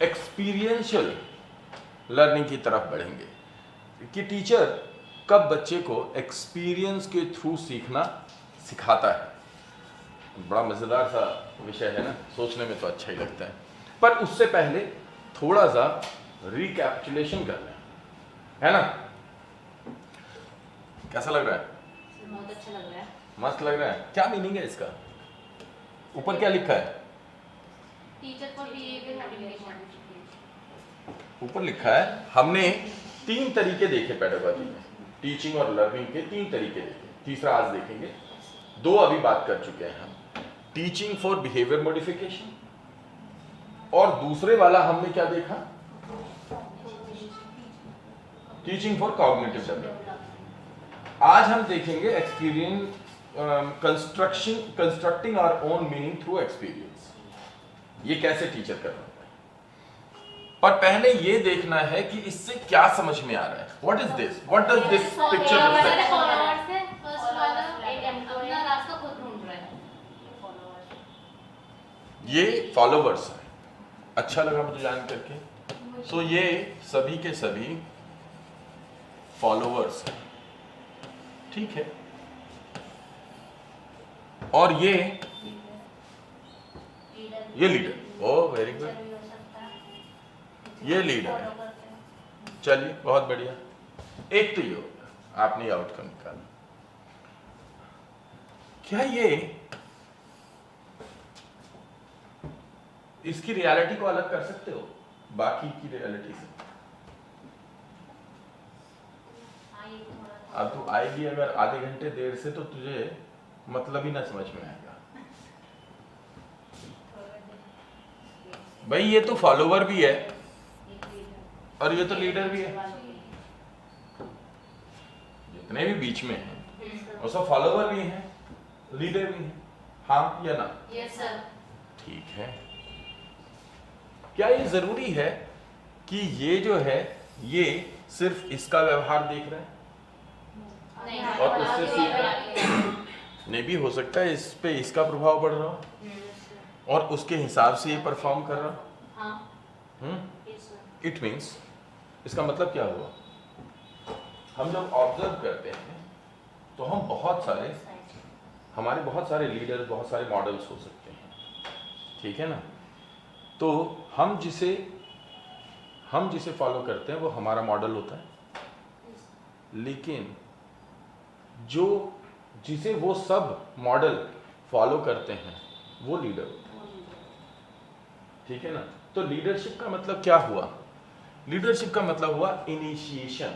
Experiential learning की तरफ बढ़ेंगे कि टीचर कब बच्चे को एक्सपीरियंस के थ्रू सीखना सिखाता है। बड़ा मज़ेदार सा विषय है ना, सोचने में तो अच्छा ही लगता है, पर उससे पहले थोड़ा सा रिकैपिचुलेशन कर लें, है ना। कैसा लग रहा है? बहुत अच्छा लग रहा है, मस्त लग रहा है। क्या मीनिंग है इसका? ऊपर क्या लिखा है? Teacher for behaviour modification. ऊपर लिखा है हमने 3 तरीके देखे पेडागॉजी में, टीचिंग और लर्निंग के 3 तरीके देखे, तीसरा आज देखेंगे। 2 अभी बात कर चुके हैं हम, टीचिंग फॉर बिहेवियर मॉडिफिकेशन, और दूसरे वाला हमने क्या देखा? Teaching for cognitive development. आज हम देखेंगे experience constructing our own meaning through experience. ये कैसे टीचर कर रहा है, पर पहले ये देखना है कि इससे क्या समझ में आ रहा है। What is this, what does this picture reflect? ये फॉलोवर्स है। अच्छा लगा मुझे जान करके। सो ये सभी के सभी फॉलोवर्स हैं, ठीक है। और ये लीडर, ओ वेरी गुड, ये लीडर है। चलिए बहुत बढ़िया, एक तो ये हो गया, आपने आउटकम निकाला। क्या ये इसकी रियलिटी को अलग कर सकते हो बाकी की रियलिटी से? अब तू आएगी अगर आधे घंटे देर से तो तुझे मतलब ही ना समझ में आएगा। भाई ये तो फॉलोवर भी है और ये तो लीडर भी है, जितने भी बीच में हैं वो सब फॉलोवर भी हैं, लीडर भी हैं, हाँ या ना? Yes sir. ठीक है। क्या ये जरूरी है कि ये जो है ये सिर्फ इसका व्यवहार देख रहा है नहीं, और उससे सीख रहा है? नहीं, भी हो सकता है इस पे इसका प्रभाव पड़ रहा हो और उसके हिसाब से ये परफॉर्म कर रहा हो। इट मीन्स, इसका मतलब क्या हुआ? हम जब ऑब्जर्व करते हैं तो हम हमारे बहुत सारे लीडर्स, बहुत सारे मॉडल्स हो सकते हैं, ठीक है ना। तो हम जिसे फॉलो करते हैं वो हमारा मॉडल होता है, लेकिन जिसे वो सब मॉडल फॉलो करते हैं वो लीडर होता है, ठीक है ना। तो लीडरशिप का मतलब क्या हुआ? लीडरशिप का मतलब हुआ इनिशिएशन।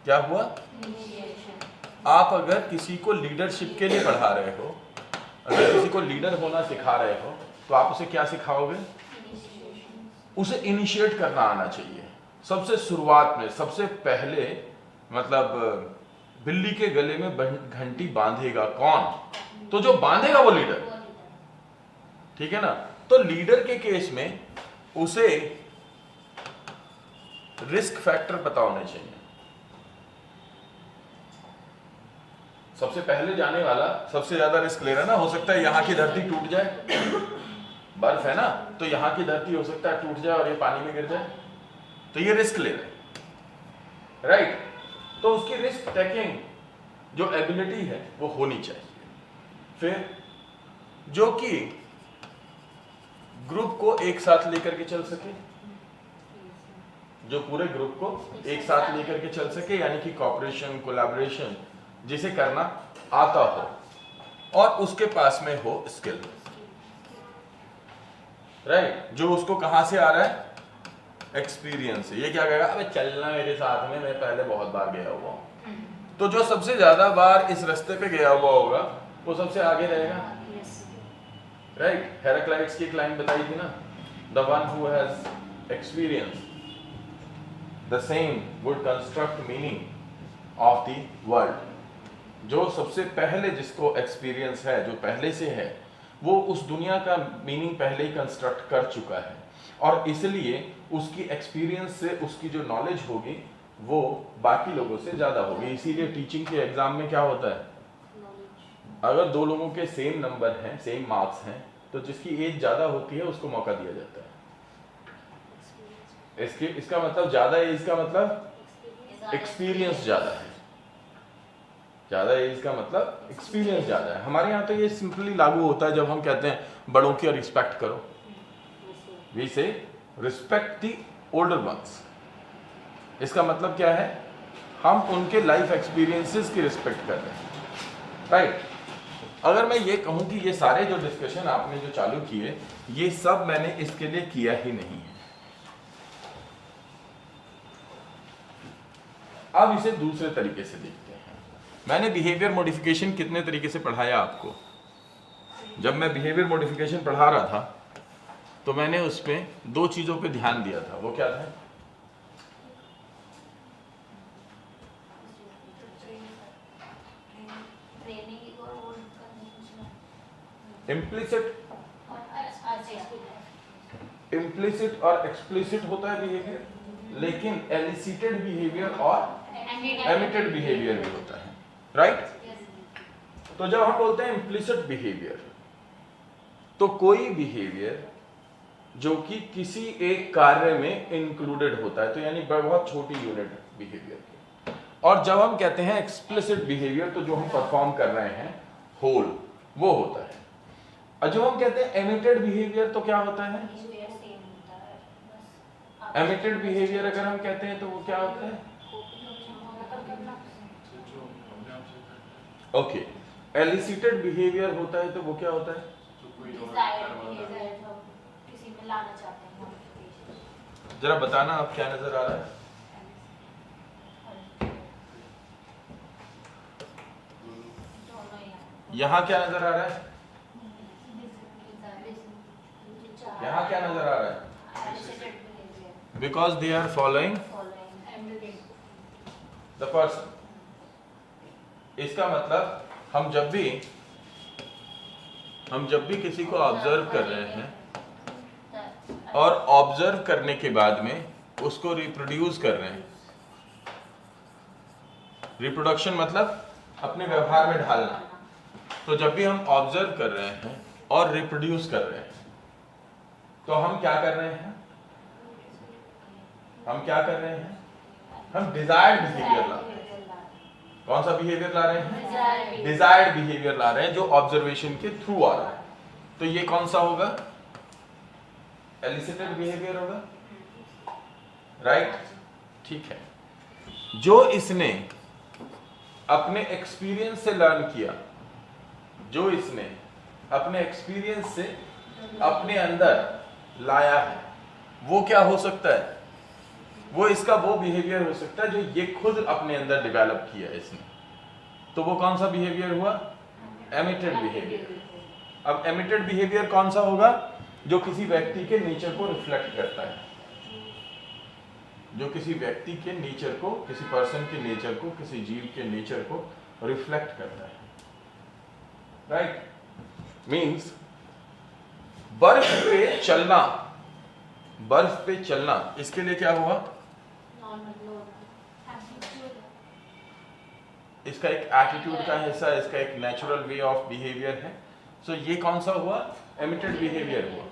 क्या हुआ? आप अगर किसी को लीडरशिप के लिए पढ़ा रहे हो, अगर किसी को लीडर होना सिखा रहे हो, तो आप उसे क्या सिखाओगे? उसे इनिशिएट करना आना चाहिए। सबसे शुरुआत में, सबसे पहले, मतलब बिल्ली के गले में घंटी बांधेगा कौन? तो जो बांधेगा वो लीडर, ठीक है ना। तो लीडर के केस में उसे रिस्क फैक्टर पता होने चाहिए। सबसे पहले जाने वाला सबसे ज्यादा रिस्क ले रहा है ना। हो सकता है यहाँ की धरती टूट जाए, बर्फ है ना, तो यहाँ की धरती हो सकता है टूट जाए और ये पानी में गिर जाए, तो ये रिस्क ले रहे हैं, राइट। तो उसकी रिस्क टेकिंग जो एबिलिटी है वो होनी चाहिए। फिर जो कि ग्रुप को एक साथ लेकर के चल सके, जो पूरे ग्रुप को एक साथ लेकर के चल सके, यानी कि कॉपरेशन, कोलैबोरेशन, जिसे करना आता हो और उसके पास में हो स्किल, राइट। जो उसको कहां से आ रहा है? एक्सपीरियंस से। ये क्या कहेगा? अबे चलना मेरे साथ में, मैं पहले बहुत बार गया हुआ हूं। तो जो सबसे ज्यादा बार इस रास्ते पे गया हुआ होगा वो सबसे आगे रहेगा, राइट। हेराक्लाइट्स की एक लाइन बताई थी ना, the one who has experience the same would construct meaning of the world. जो सबसे पहले जिसको एक्सपीरियंस है, जो पहले से है, वो उस दुनिया का मीनिंग पहले ही कंस्ट्रक्ट कर चुका है, और इसलिए उसकी एक्सपीरियंस से उसकी जो नॉलेज होगी वो बाकी लोगों से ज्यादा होगी। इसीलिए टीचिंग के एग्जाम में क्या होता है? अगर 2 लोगों के सेम नंबर हैं, सेम मार्क्स हैं, तो जिसकी एज ज्यादा होती है उसको मौका दिया जाता है, इसका मतलब ज्यादा एज का मतलब एक्सपीरियंस ज्यादा है। ज्यादा एज का मतलब एक्सपीरियंस ज्यादा है। हमारे यहाँ तो ये सिंपली लागू होता है जब हम कहते हैं बड़ों की रिस्पेक्ट करो, वी से रिस्पेक्ट दी ओल्डर वंस। इसका मतलब क्या है, हम उनके लाइफ एक्सपीरियंसेस की रिस्पेक्ट कर रहे हैं, राइट। अगर मैं ये कहूं कि ये सारे जो डिस्कशन आपने जो चालू किए, ये सब मैंने इसके लिए किया ही नहीं है। अब इसे दूसरे तरीके से देखते हैं। मैंने बिहेवियर मॉडिफिकेशन कितने तरीके से पढ़ाया आपको। जब मैं बिहेवियर मॉडिफिकेशन पढ़ा रहा था तो मैंने उसमें दो चीजों पे ध्यान दिया था। वो क्या था? इम्प्लिसिट और एक्सप्लिसिट होता है बिहेवियर, लेकिन एलिसिटेड बिहेवियर और एमिटेड बिहेवियर भी होता है, राइट। तो जब हम बोलते हैं इम्प्लिसिट बिहेवियर, तो कोई बिहेवियर जो कि किसी एक कार्य में इंक्लूडेड होता है, तो यानी बहुत छोटी यूनिट बिहेवियर की। और जब हम कहते हैं एक्सप्लिसिट बिहेवियर, तो जो हम परफॉर्म कर रहे हैं होल, वो होता है। और जो हम कहते हैं एमिटेड बिहेवियर, तो क्या होता है? एमिटेड बिहेवियर अगर हम कहते हैं तो वो क्या होता है? ओके। एलिसिटेड बिहेवियर होता है तो वो क्या होता है? जरा बताना आप, क्या नजर आ रहा है? यहाँ क्या नजर आ रहा है? यहाँ क्या नजर आ रहा है? Because they are following the person. इसका मतलब हम जब भी किसी को ऑब्जर्व कर रहे हैं और ऑब्जर्व करने के बाद में उसको रिप्रोड्यूस कर रहे हैं। रिप्रोडक्शन मतलब अपने व्यवहार में ढालना। तो जब भी हम ऑब्जर्व कर रहे हैं और रिप्रोड्यूस कर रहे हैं, तो हम क्या कर रहे हैं? हम डिजायर्ड बिहेवियर ला रहे हैं। कौन सा बिहेवियर ला रहे हैं? डिजायर्ड बिहेवियर ला रहे हैं, जो ऑब्जर्वेशन के थ्रू आ रहा है। तो ये कौन सा होगा? एलिसिटेड बिहेवियर होगा, राइट। ठीक है। जो इसने अपने एक्सपीरियंस से लर्न किया, जो इसने अपने एक्सपीरियंस से अपने अंदर लाया है, वो क्या हो सकता है? वो इसका वो बिहेवियर हो सकता है जो ये खुद अपने अंदर डेवलप किया है इसने। तो वो कौन सा बिहेवियर हुआ? Emitted behaviour. अब एमिटेड बिहेवियर कौन सा होगा? जो किसी व्यक्ति के नेचर को रिफ्लेक्ट करता है, जो किसी व्यक्ति के नेचर को, किसी पर्सन के नेचर को, किसी जीव के नेचर को रिफ्लेक्ट करता है, राइट। मीन्स बर्फ पे चलना, इसके लिए क्या हुआ? इसका एक एटीट्यूड का हिस्सा, इसका एक नेचुरल वे ऑफ बिहेवियर है। सो ये कौन सा हुआ? एमिटेड बिहेवियर हुआ,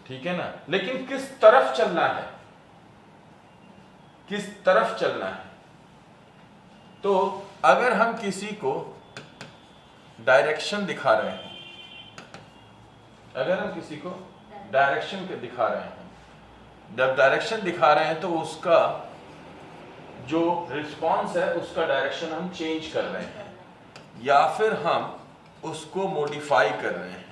ठीक है ना। लेकिन किस तरफ चलना है? किस तरफ चलना है? तो अगर हम किसी को डायरेक्शन दिखा रहे हैं, जब डायरेक्शन दिखा रहे हैं तो उसका जो रिस्पॉन्स है, उसका डायरेक्शन हम चेंज कर रहे हैं, या फिर हम उसको मॉडिफाई कर रहे हैं।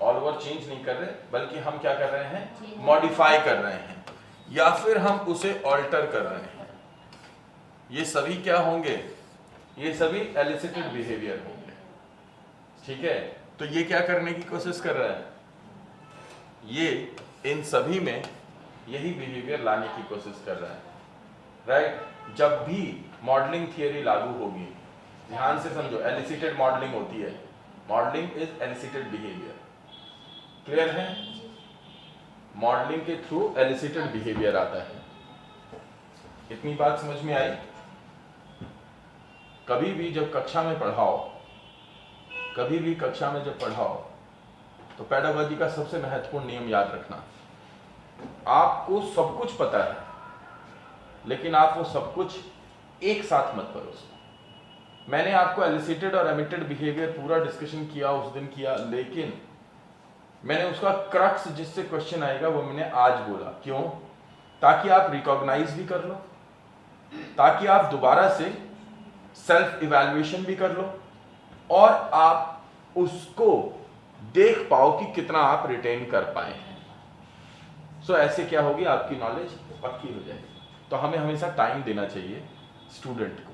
ऑल ओवर चेंज नहीं कर रहे, बल्कि हम क्या कर रहे हैं? मॉडिफाई कर रहे हैं, या फिर हम उसे ऑल्टर कर रहे हैं। ये सभी क्या होंगे? ये सभी एलिसिटेड बिहेवियर होंगे, ठीक है। तो ये क्या करने की कोशिश कर रहा है? ये इन सभी में यही बिहेवियर लाने की कोशिश कर रहा है, राइट। जब भी मॉडलिंग थियरी लागू होगी, ध्यान से समझो, एलिसिटेड मॉडलिंग होती है। मॉडलिंग इज एलिसिटेड बिहेवियर, क्लियर है? मॉडलिंग के थ्रू एलिसिटेड बिहेवियर आता है। इतनी बात समझ में आई? कभी भी जब कक्षा में पढ़ाओ, तो पेडागोजी का सबसे महत्वपूर्ण नियम याद रखना, आपको सब कुछ पता है, लेकिन आप वो सब कुछ एक साथ मत परोसो। मैंने आपको एलिसिटेड और एमिटेड बिहेवियर पूरा डिस्कशन किया उस दिन किया, लेकिन मैंने उसका क्रक्स जिससे क्वेश्चन आएगा वो मैंने आज बोला। क्यों? ताकि आप रिकॉग्नाइज भी कर लो, ताकि आप दोबारा से सेल्फ इवैल्यूएशन भी कर लो, और आप उसको देख पाओ कि कितना आप रिटेन कर पाए हैं। सो ऐसे क्या होगी, आपकी नॉलेज पक्की हो जाएगी। तो हमें हमेशा टाइम देना चाहिए स्टूडेंट को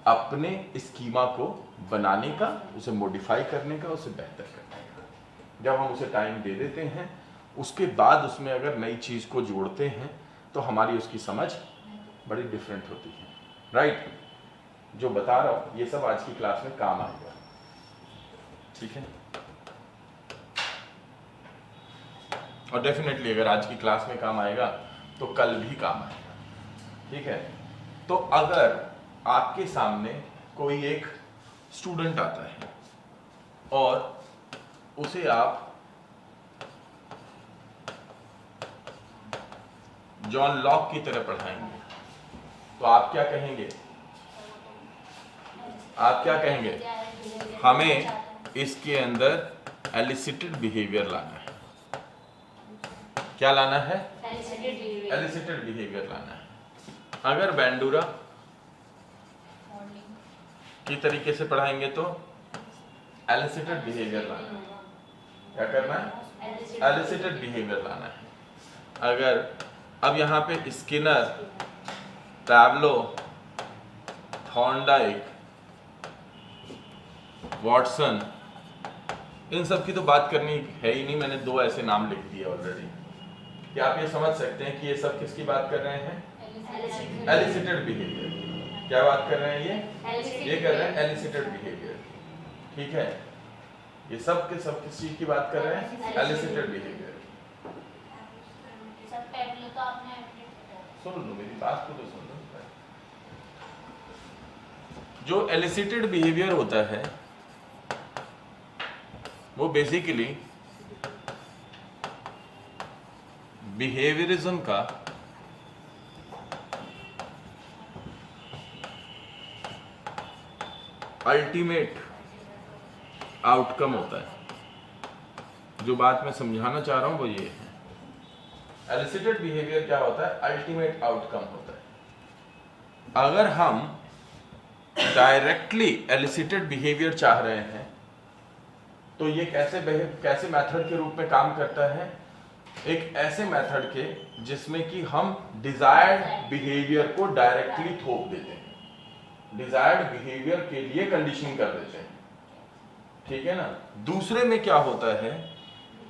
अपने स्कीमा को बनाने का, उसे मॉडिफाई करने का, उसे बेहतर करने का। जब हम उसे टाइम दे देते हैं, उसके बाद उसमें अगर नई चीज को जोड़ते हैं तो हमारी उसकी समझ बड़ी डिफरेंट होती है। राइट? जो बता रहा हूं ये सब आज की क्लास में काम आएगा। ठीक है? और डेफिनेटली अगर आज की क्लास में काम आएगा तो कल भी काम आएगा। ठीक है? तो अगर आपके सामने कोई एक स्टूडेंट आता है और उसे आप जॉन लॉक की तरह पढ़ाएंगे, तो आप क्या कहेंगे? आप क्या कहेंगे? हमें इसके अंदर एलिसिटेड बिहेवियर लाना है। क्या लाना है? एलिसिटेड बिहेवियर लाना है। अगर बैंडूरा की तरीके से पढ़ाएंगे तो एलिसिटेड बिहेवियर लाना है। क्या करना है? एलिसिटेड बिहेवियर लाना है। अगर अब यहाँ पे स्किनर, पैब्लो, थॉर्नडाइक, वॉटसन, इन सब की तो बात करनी है ही नहीं। मैंने दो ऐसे नाम लिख दिए ऑलरेडी। क्या आप ये समझ सकते हैं कि ये सब किसकी बात कर रहे हैं? एलिसिटेड बिहेवियर। क्या बात कर रहे हैं ये कर रहे हैं एलिसिटेड बिहेवियर। ठीक है? ये सब के सब किस चीज की बात कर रहे हैं? एलिसिटेड बिहेवियर। सुन लो मेरी बात को, तो सुन लो। जो एलिसिटेड बिहेवियर होता है वो बेसिकली बिहेवियरिज्म का अल्टीमेट आउटकम होता है। जो बात मैं समझाना चाह रहा हूं वो ये है, एलिसिटेड बिहेवियर क्या होता है? अल्टीमेट आउटकम होता है। अगर हम डायरेक्टली एलिसिटेड बिहेवियर चाह रहे हैं तो ये कैसे मेथड के रूप में काम करता है? एक ऐसे मेथड के जिसमें कि हम डिजायर्ड बिहेवियर को डायरेक्टली थोप देते हैं, डिजायर्ड बिहेवियर के लिए कंडीशनिंग कर देते हैं। ठीक है ना? दूसरे में क्या होता है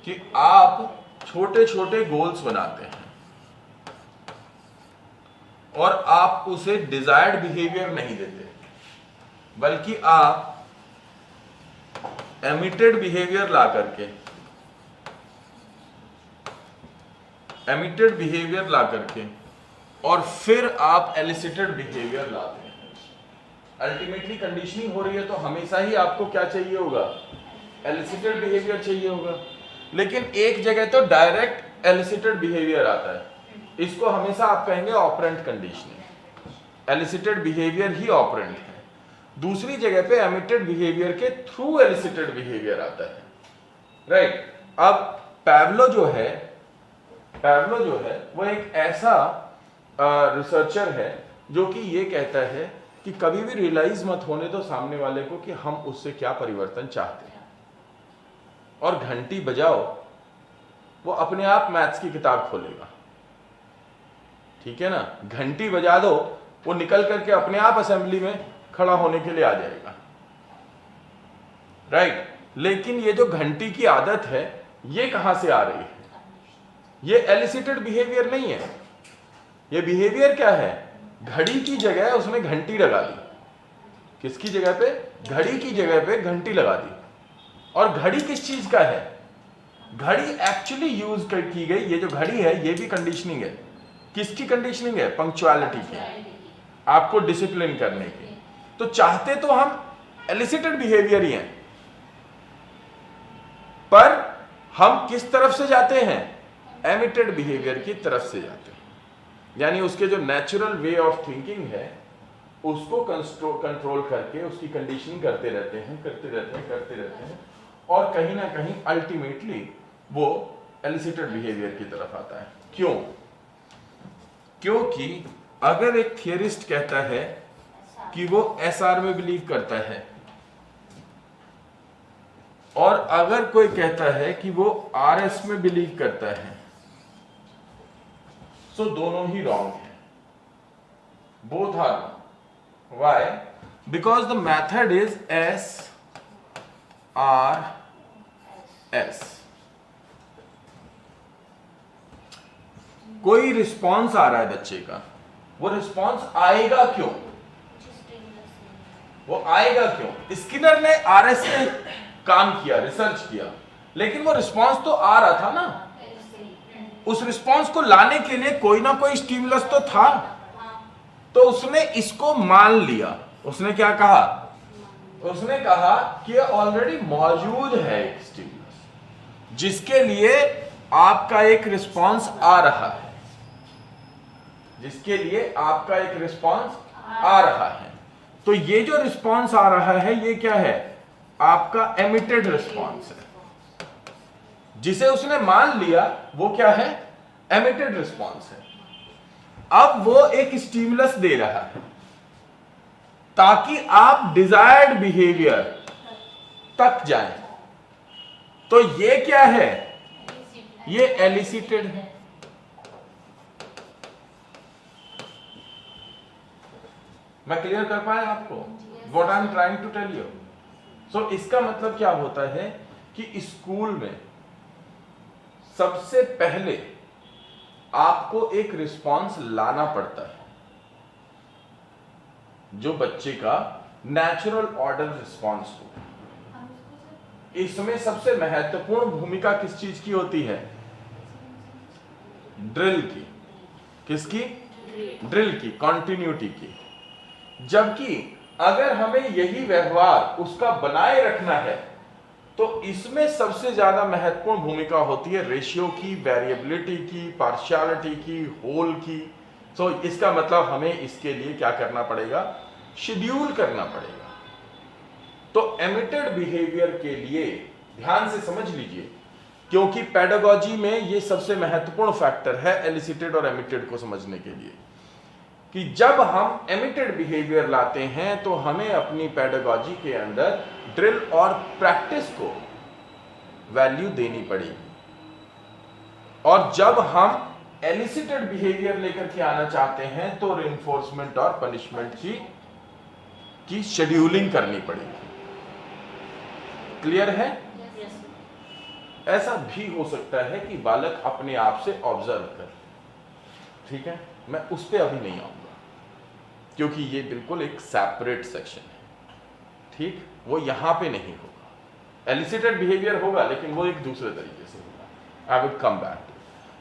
कि आप छोटे छोटे गोल्स बनाते हैं और आप उसे डिजायर्ड बिहेवियर नहीं देते, बल्कि आप एमिटेड बिहेवियर ला करके और फिर आप एलिसिटेड बिहेवियर लाते हैं। अल्टीमेटली कंडीशनिंग हो रही है तो हमेशा ही आपको क्या चाहिए होगा? एलिसिटेड बिहेवियर चाहिए होगा। लेकिन एक जगह तो डायरेक्ट एलिसिटेड बिहेवियर आता है, इसको हमेशा आप कहेंगे ऑपरेंट कंडीशनिंग। एलिसिटेड बिहेवियर ही ऑपरेंट है। दूसरी जगह पे एमिटेड बिहेवियर के थ्रू एलिसिटेड बिहेवियर आता है। राइट? अब पैब्लो जो है वो एक ऐसा रिसर्चर है जो कि ये कहता है कि कभी भी रियलाइज मत होने दो सामने वाले को कि हम उससे क्या परिवर्तन चाहते हैं, और घंटी बजाओ, वो अपने आप मैथ्स की किताब खोलेगा। ठीक है ना? घंटी बजा दो, वो निकल करके अपने आप असेंबली में खड़ा होने के लिए आ जाएगा। राइट? लेकिन ये जो घंटी की आदत है ये कहां से आ रही है? ये एलिसिटेड बिहेवियर नहीं है। ये बिहेवियर क्या है? घड़ी की जगह उसने घंटी लगा दी। किसकी जगह पे? घड़ी की जगह पे घंटी लगा दी। और घड़ी किस चीज का है? घड़ी एक्चुअली यूज की गई, ये जो घड़ी है ये भी कंडीशनिंग है। किसकी कंडीशनिंग है? पंक्चुअलिटी की, आपको डिसिप्लिन करने की। तो चाहते तो हम एलिसिटेड बिहेवियर ही हैं, पर हम किस तरफ से जाते हैं? एमिटेड बिहेवियर की तरफ से जाते हैं, यानी उसके जो नेचुरल वे ऑफ थिंकिंग है उसको कंट्रोल करके उसकी कंडीशनिंग करते रहते हैं और कहीं ना कहीं अल्टीमेटली वो एलिसिटेड बिहेवियर की तरफ आता है। क्यों? क्योंकि अगर एक थियरिस्ट कहता है कि वो एसआर में बिलीव करता है और अगर कोई कहता है कि वो आरएस में बिलीव करता है, सो दोनों ही रॉन्ग है, both are wrong. Why? Because the method is SRS. कोई रिस्पॉन्स आ रहा है बच्चे का, वो रिस्पॉन्स आएगा क्यों? वो आएगा क्यों? स्किनर ने आरएस में काम किया, रिसर्च किया, लेकिन वो रिस्पॉन्स तो आ रहा था ना। उस रिस्पॉन्स को लाने के लिए कोई ना कोई स्टिमुलस तो था, तो उसने इसको मान लिया। उसने क्या कहा? उसने कहा कि ऑलरेडी मौजूद है एक स्टिमुलस जिसके लिए आपका एक रिस्पांस आ रहा है, जिसके लिए आपका एक रिस्पांस आ रहा है। तो ये जो रिस्पांस आ रहा है ये क्या है? आपका एमिटेड रिस्पांस है। जिसे उसने मान लिया वो क्या है? एमिटेड रिस्पांस है। अब वो एक स्टिमुलस दे रहा है ताकि आप डिजायर्ड बिहेवियर तक जाएं। तो ये क्या है? ये एलिसिटेड है। मैं क्लियर कर पाया आपको what I am trying to tell you? So इसका मतलब क्या होता है कि स्कूल में सबसे पहले आपको एक रिस्पांस लाना पड़ता है जो बच्चे का नेचुरल ऑर्डर रिस्पांस हो। इसमें सबसे महत्वपूर्ण भूमिका किस चीज की होती है? ड्रिल की। किसकी? ड्रिल की, कॉन्टिन्यूटी की। जबकि अगर हमें यही व्यवहार उसका बनाए रखना है तो इसमें सबसे ज्यादा महत्वपूर्ण भूमिका होती है रेशियो की, वेरिएबिलिटी की, पार्शियलिटी की, होल की। सो इसका मतलब हमें इसके लिए क्या करना पड़ेगा? शेड्यूल करना पड़ेगा। तो एमिटेड बिहेवियर के लिए ध्यान से समझ लीजिए, क्योंकि पेडागोजी में ये सबसे महत्वपूर्ण फैक्टर है एलिसिटेड और एमिटेड को समझने के लिए, कि जब हम एमिटेड बिहेवियर लाते हैं तो हमें अपनी पेडागोजी के अंदर ड्रिल और प्रैक्टिस को वैल्यू देनी पड़ेगी। और जब हम एलिसिटेड बिहेवियर लेकर के आना चाहते हैं तो रिइंफोर्समेंट और पनिशमेंट की शेड्यूलिंग करनी पड़ेगी। क्लियर है? ऐसा भी हो सकता है कि बालक अपने आप से ऑब्जर्व करे, ठीक है, मैं उस पर अभी नहीं आऊंगा क्योंकि ये बिल्कुल एक सेपरेट सेक्शन है, ठीक, वो यहां पे नहीं होगा। एलिसिटेड बिहेवियर होगा लेकिन वो एक दूसरे तरीके से होगा। आई विल कम बैक,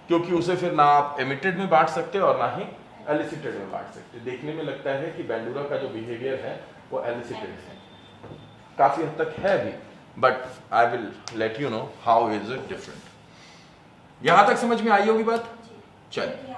क्योंकि उसे फिर ना आप एमिटेड में बांट सकते और ना ही एलिसिटेड में बांट सकते। देखने में लगता है कि बेंडूरा का जो बिहेवियर है वो एलिसिटेड है, काफी हद तक है भी, but I will let you know how is it different. यहां तक समझ में आई होगी बात? चलिए